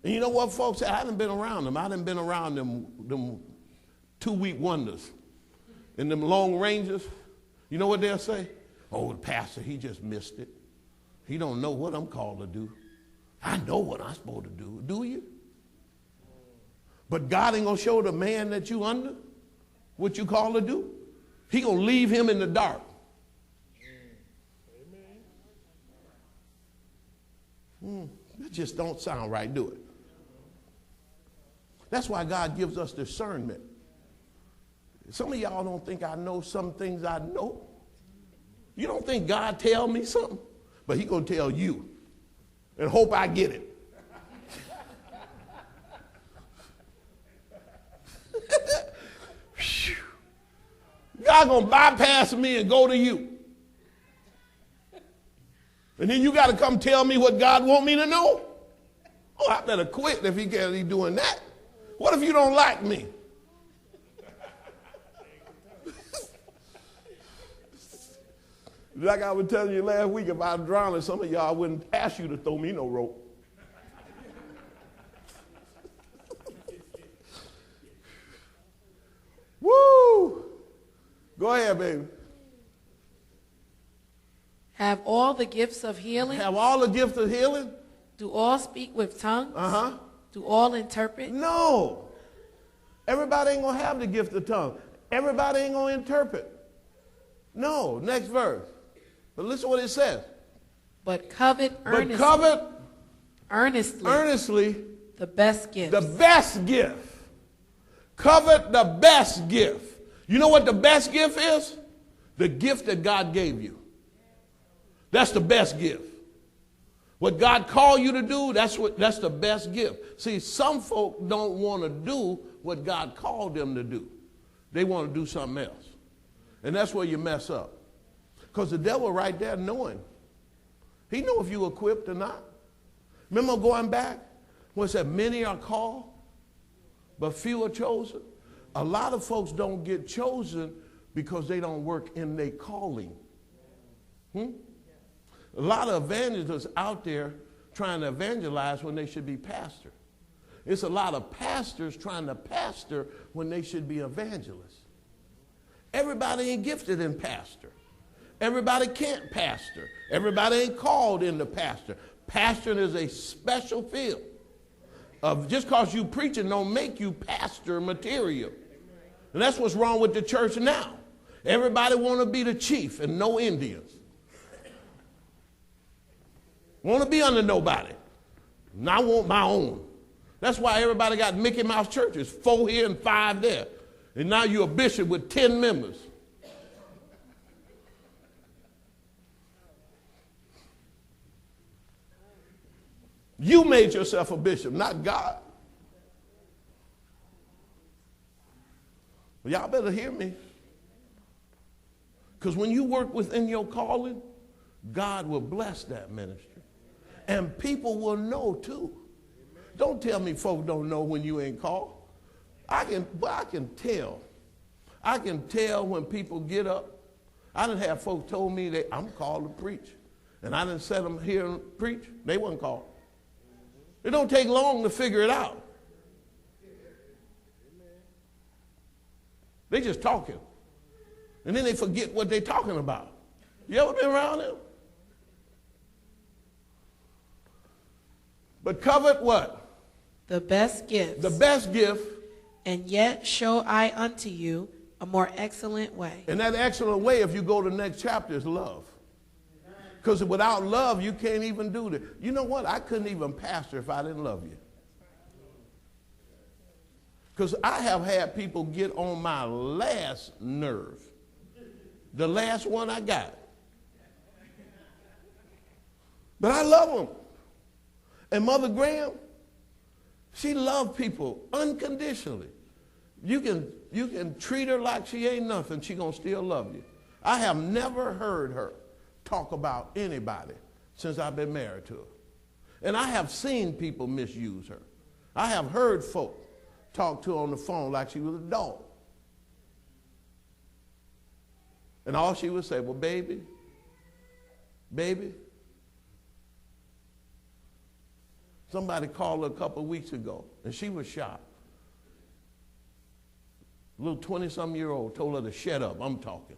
And you know what, folks? I haven't been around them. I haven't been around them 2-week wonders and them long ranges. You know what they'll say? Oh, the pastor, he just missed it. He don't know what I'm called to do. I know what I'm supposed to do. Do you? But God ain't going to show the man that you under what you called to do. He going to leave him in the dark. That just don't sound right, do it? That's why God gives us discernment. Some of y'all don't think I know some things I know. You don't think God tell me something? But he going to tell you. And hope I get it. God going to bypass me and go to you. And then you got to come tell me what God want me to know? Oh, I better quit if he can't be doing that. What if you don't like me? Like I was telling you last week, if I was drowning, some of y'all wouldn't ask you to throw me no rope. Woo! Go ahead, baby. Have all the gifts of healing? Have all the gifts of healing? Do all speak with tongues? Uh-huh. Do all interpret? No. Everybody ain't going to have the gift of tongue. Everybody ain't going to interpret. No. Next verse. But listen what it says. But covet earnestly. But covet earnestly the best gift. The best gift. Covet the best gift. You know what the best gift is? The gift that God gave you. That's the best gift. What God called you to do, that's the best gift. See, some folk don't want to do what God called them to do. They want to do something else. And that's where you mess up. Because the devil right there knowing. He know if you equipped or not. Remember going back when it said many are called, but few are chosen? A lot of folks don't get chosen because they don't work in their calling. A lot of evangelists out there trying to evangelize when they should be pastor. It's a lot of pastors trying to pastor when they should be evangelists. Everybody ain't gifted in pastor. Everybody can't pastor. Everybody ain't called into pastor. Pastoring is a special field. Just because you preaching don't make you pastor material. And that's what's wrong with the church now. Everybody want to be the chief and no Indians. Want to be under nobody. And I want my own. That's why everybody got Mickey Mouse churches, 4 here and 5 there. And now you're a bishop with 10 members. You made yourself a bishop, not God. Well, y'all better hear me. Because when you work within your calling, God will bless that ministry. And people will know too. Don't tell me folks don't know when you ain't called. I can tell. I can tell when people get up. I done have folks told me that I'm called to preach. And I done set them here and preach. They wasn't called. It don't take long to figure it out. They just talking. And then they forget what they're talking about. You ever been around them? But covet what? The best gifts. The best gift. And yet show I unto you a more excellent way. And that excellent way, if you go to the next chapter, is love. Because without love, you can't even do that. You know what? I couldn't even pastor if I didn't love you. Because I have had people get on my last nerve. The last one I got. But I love them. And Mother Graham, she loved people unconditionally. You can treat her like she ain't nothing. She going to still love you. I have never heard her talk about anybody since I've been married to her. And I have seen people misuse her. I have heard folk talk to her on the phone like she was a dog. And all she would say, well, baby. Somebody called her a couple of weeks ago, and she was shocked. A little 20-something-year-old told her to shut up. I'm talking.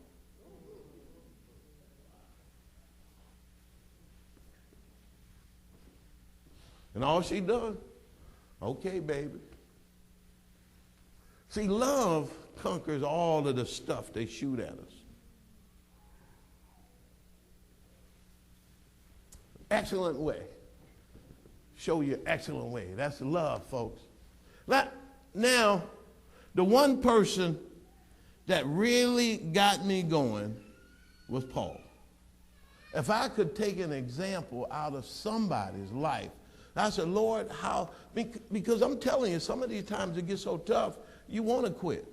And all she done, okay, baby. See, love conquers all of the stuff they shoot at us. Excellent way. Show you excellent way. That's love, folks. Now, the one person that really got me going was Paul. If I could take an example out of somebody's life, I said, Lord, how? Because I'm telling you, some of these times it gets so tough, you want to quit.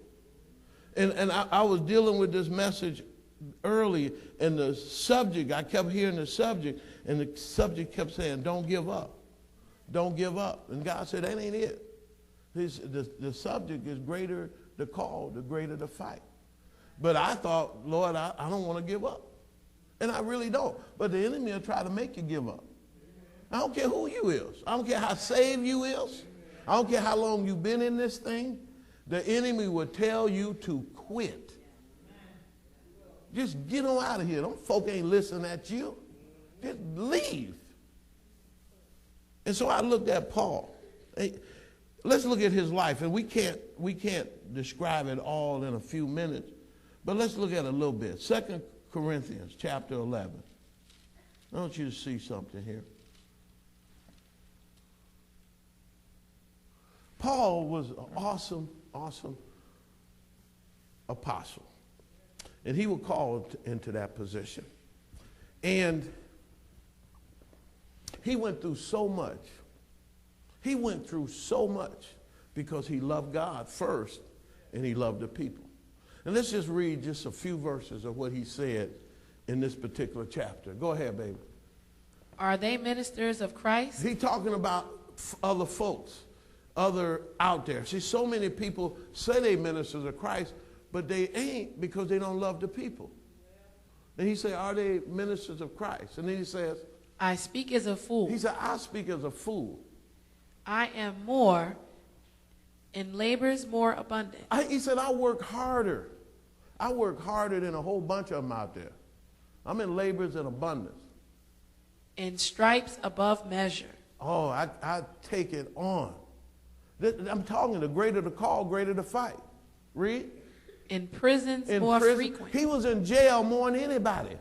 And I was dealing with this message early, and the subject, I kept hearing the subject, and the subject kept saying, don't give up. Don't give up. And God said, that ain't it. The subject is greater the call, the greater the fight. But I thought, Lord, I don't want to give up. And I really don't. But the enemy will try to make you give up. I don't care who you is. I don't care how saved you is. I don't care how long you've been in this thing. The enemy will tell you to quit. Just get on out of here. Them folk ain't listening at you. Just leave. And so I looked at Paul. Let's look at his life. And we can't describe it all in a few minutes. But let's look at it a little bit. 2 Corinthians chapter 11. I want you to see something here. Paul was an awesome apostle. And he was called into that position. And he went through so much. He went through so much because he loved God first and he loved the people. And let's just read just a few verses of what he said in this particular chapter. Go ahead, baby. Are they ministers of Christ? He's talking about other folks, other out there. See, so many people say they ministers of Christ, but they ain't because they don't love the people. And he said, are they ministers of Christ? And then he says, I speak as a fool. He said, I speak as a fool. I am more in labors more abundant. He said, I work harder. I work harder than a whole bunch of them out there. I'm in labors in abundance. In stripes above measure. Oh, I take it on. I'm talking, the greater the call, greater the fight. Read. In prisons more frequent. He was in jail more than anybody.